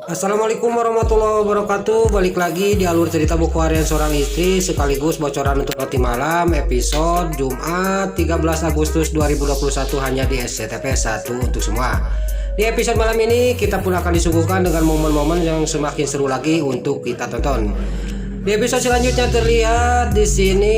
Assalamualaikum warahmatullahi wabarakatuh. Balik lagi di alur cerita buku harian seorang istri sekaligus bocoran untuk roti malam episode Jumat 13 Agustus 2021 hanya di SCTV 1 untuk semua. Di episode malam ini kita pun akan disuguhkan dengan momen-momen yang semakin seru lagi untuk kita tonton. Di episode selanjutnya terlihat di sini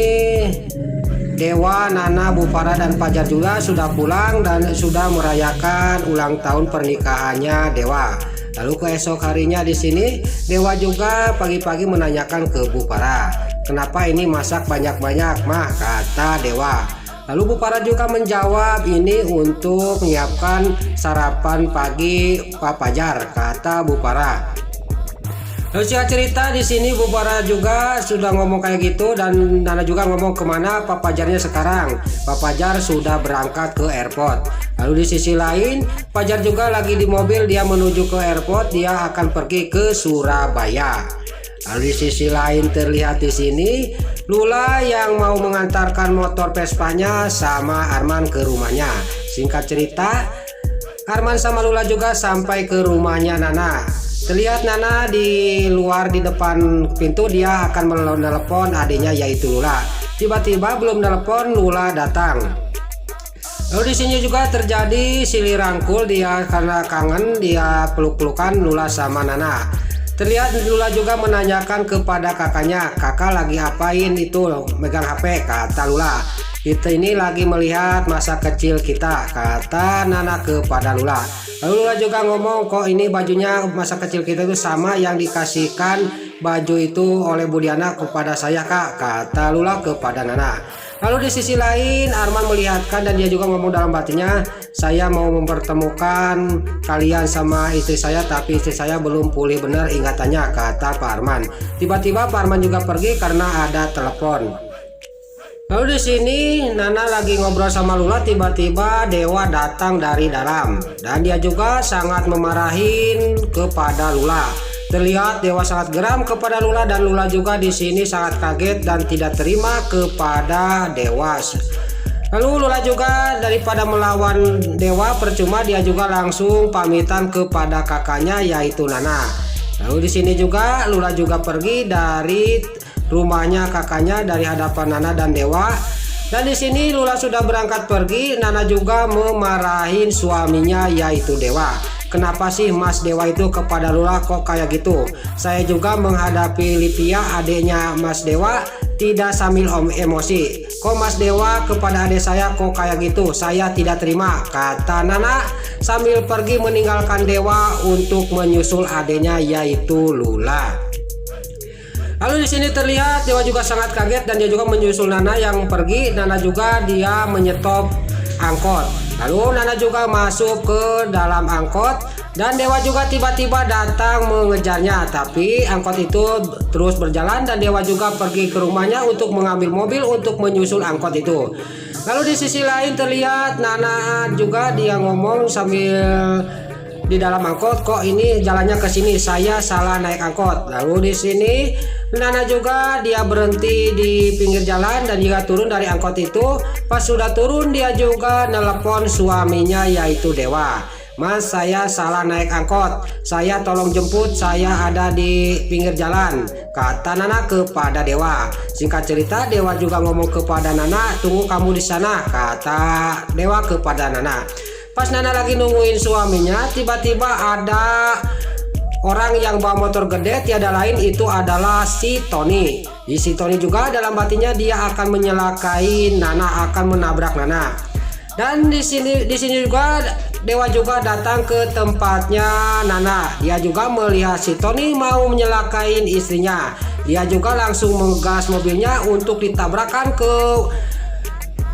Dewa, Nana, Bu Farah dan Fajar juga sudah pulang dan sudah merayakan ulang tahun pernikahannya Dewa. Lalu keesok harinya di sini Dewa juga pagi-pagi menanyakan ke Bu Farah, "Kenapa ini masak banyak-banyak, Mah?" kata Dewa. Lalu Bu Farah juga menjawab, "Ini untuk menyiapkan sarapan pagi Pak Fajar," kata Bu Farah. Lalu singkat cerita di sini Bu Farah juga sudah ngomong kayak gitu dan Nana juga ngomong kemana Pak Fajarnya sekarang. Pak Fajar sudah berangkat ke airport. Lalu di sisi lain Fajar juga lagi di mobil, dia menuju ke airport, dia akan pergi ke Surabaya. Lalu di sisi lain terlihat di sini Lula yang mau mengantarkan motor Vespanya sama Arman ke rumahnya. Singkat cerita Arman sama Lula juga sampai ke rumahnya Nana. Terlihat Nana di luar di depan pintu, dia akan menelepon adiknya yaitu Lula. Tiba-tiba belum telepon Lula datang. Lalu di sini juga terjadi silih rangkul, dia karena kangen dia peluk-pelukan Lula sama Nana. Terlihat Lula juga menanyakan kepada kakaknya, "Kakak lagi apain itu megang HP?" kata Lula. "Kita ini lagi melihat masa kecil kita," kata Nana kepada Lula. Lalu Lula juga ngomong, "Kok ini bajunya masa kecil kita itu sama yang dikasihkan baju itu oleh Bu Diana kepada saya, Kak," kata Lula kepada Nana. Lalu di sisi lain Arman melihatkan dan dia juga ngomong dalam batinnya, "Saya mau mempertemukan kalian sama istri saya, tapi istri saya belum pulih benar ingatannya," kata Pak Arman. Tiba-tiba Pak Arman juga pergi karena ada telepon. Lalu di sini Nana lagi ngobrol sama Lula, tiba-tiba Dewa datang dari dalam dan dia juga sangat memarahin kepada Lula. Terlihat Dewa sangat geram kepada Lula dan Lula juga di sini sangat kaget dan tidak terima kepada Dewa. Lalu Lula juga daripada melawan Dewa percuma, dia juga langsung pamitan kepada kakaknya yaitu Nana. Lalu di sini juga Lula juga pergi dari rumahnya kakaknya dari hadapan Nana dan Dewa. Dan di sini Lula sudah berangkat pergi, Nana juga memarahin suaminya yaitu Dewa. "Kenapa sih Mas Dewa itu kepada Lula kok kayak gitu? Saya juga menghadapi Lipia adiknya Mas Dewa tidak sambil emosi. Kok Mas Dewa kepada adik saya kok kayak gitu? Saya tidak terima," kata Nana sambil pergi meninggalkan Dewa untuk menyusul adiknya yaitu Lula. Lalu di sini terlihat Dewa juga sangat kaget dan dia juga menyusul Nana yang pergi. Nana juga dia menyetop angkot. Lalu Nana juga masuk ke dalam angkot dan Dewa juga tiba-tiba datang mengejarnya. Tapi angkot itu terus berjalan dan Dewa juga pergi ke rumahnya untuk mengambil mobil untuk menyusul angkot itu. Lalu di sisi lain terlihat Nana juga dia ngomong sambil di dalam angkot, "Kok ini jalannya ke sini? Saya salah naik angkot." Lalu di sini Nana juga dia berhenti di pinggir jalan dan juga turun dari angkot itu. Pas sudah turun dia juga nelpon suaminya yaitu Dewa. "Mas, saya salah naik angkot. Saya tolong jemput, saya ada di pinggir jalan," kata Nana kepada Dewa. Singkat cerita Dewa juga ngomong kepada Nana, "Tunggu kamu di sana," kata Dewa kepada Nana. Pas Nana lagi nungguin suaminya, tiba-tiba ada orang yang bawa motor gede, tiada lain itu adalah si Tony. Si Tony juga dalam batinnya dia akan menyelakai Nana, akan menabrak Nana. Dan di sini juga Dewa juga datang ke tempatnya Nana. Dia juga melihat si Tony mau menyelakai istrinya. Dia juga langsung menggas mobilnya untuk ditabrakkan ke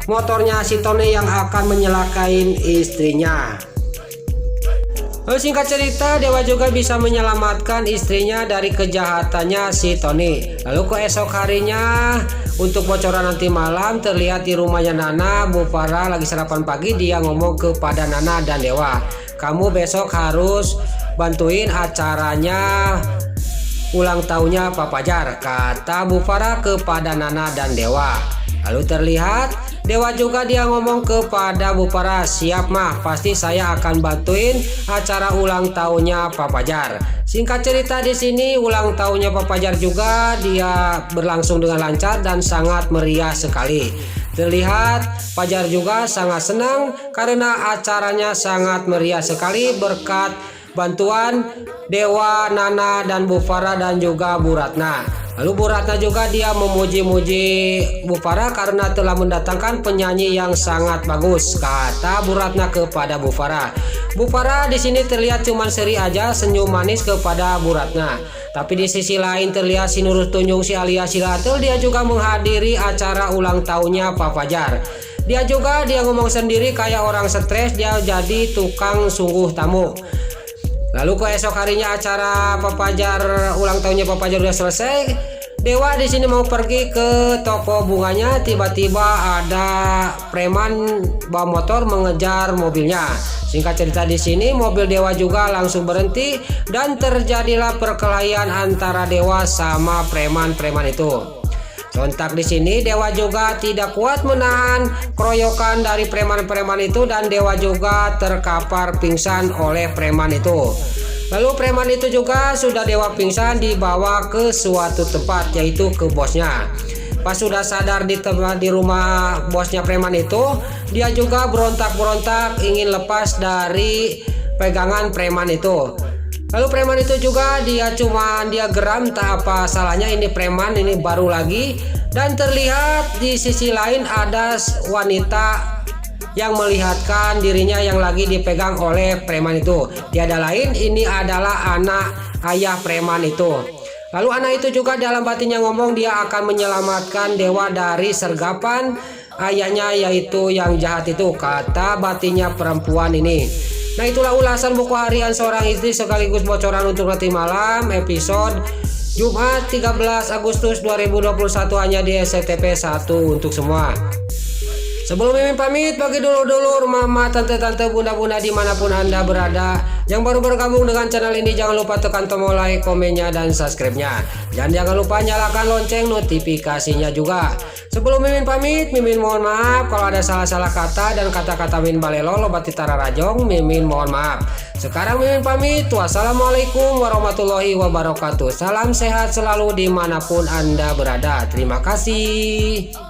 motornya si Tony yang akan menyelakai istrinya. Lalu singkat cerita Dewa juga bisa menyelamatkan istrinya dari kejahatannya si Tony. Lalu keesok harinya untuk bocoran nanti malam terlihat di rumahnya Nana, Bu Farah lagi sarapan pagi, dia ngomong kepada Nana dan Dewa, "Kamu besok harus bantuin acaranya ulang tahunnya Pak Fajar," kata Bu Farah kepada Nana dan Dewa. Lalu terlihat Dewa juga dia ngomong kepada Bu Farah, siap mah, pasti saya akan bantuin acara ulang tahunnya Pak Fajar. Singkat cerita di sini ulang tahunnya Pak Fajar juga dia berlangsung dengan lancar dan sangat meriah sekali. Terlihat Fajar juga sangat senang karena acaranya sangat meriah sekali berkat bantuan Dewa, Nana, dan Bu Farah dan juga Bu Ratna. Lalu Bu Ratna juga dia memuji-muji Bu Farah karena telah mendatangkan penyanyi yang sangat bagus, kata Bu Ratna kepada Bu Farah. Bu Farah di sini terlihat cuma seri aja senyum manis kepada Bu Ratna. Tapi di sisi lain terlihat si Nurul Tunjung si alias Silatul dia juga menghadiri acara ulang tahunnya Pak Fajar. Dia juga dia ngomong sendiri kayak orang stres, dia jadi tukang sungguh tamu. Lalu keesok harinya acara Pak Fajar ulang tahunnya Pak Fajar udah selesai. Dewa di sini mau pergi ke toko bunganya, tiba-tiba ada preman bawa motor mengejar mobilnya. Singkat cerita di sini mobil Dewa juga langsung berhenti dan terjadilah perkelahian antara Dewa sama preman-preman itu. Sontak di sini Dewa juga tidak kuat menahan keroyokan dari preman-preman itu dan Dewa juga terkapar pingsan oleh preman itu. Lalu preman itu juga sudah Dewa pingsan dibawa ke suatu tempat yaitu ke bosnya. Pas sudah sadar di rumah bosnya preman itu, dia juga berontak-berontak ingin lepas dari pegangan preman itu. Lalu preman itu juga dia geram, tak apa salahnya ini preman ini baru lagi. Dan terlihat di sisi lain ada wanita yang melihatkan dirinya yang lagi dipegang oleh preman itu. Tiada lain ini adalah anak ayah preman itu. Lalu anak itu juga dalam batinnya ngomong dia akan menyelamatkan Dewa dari sergapan ayahnya yaitu yang jahat itu, kata batinnya perempuan ini. Nah itulah ulasan buku harian seorang istri sekaligus bocoran untuk nanti malam episode Jumat 13 Agustus 2021 hanya di SCTV 1 untuk semua. Sebelum Mimin pamit, bagi dulur-dulur, mama, tante-tante, bunda-bunda dimanapun anda berada yang baru bergabung dengan channel ini, jangan lupa tekan tombol like, komennya, dan subscribe-nya. Dan jangan lupa nyalakan lonceng notifikasinya juga. Sebelum Mimin pamit, Mimin mohon maaf kalau ada salah-salah kata dan kata-kata Min Balelo Lobat Titara Rajong, Mimin mohon maaf. Sekarang Mimin pamit, wassalamualaikum warahmatullahi wabarakatuh. Salam sehat selalu dimanapun anda berada. Terima kasih.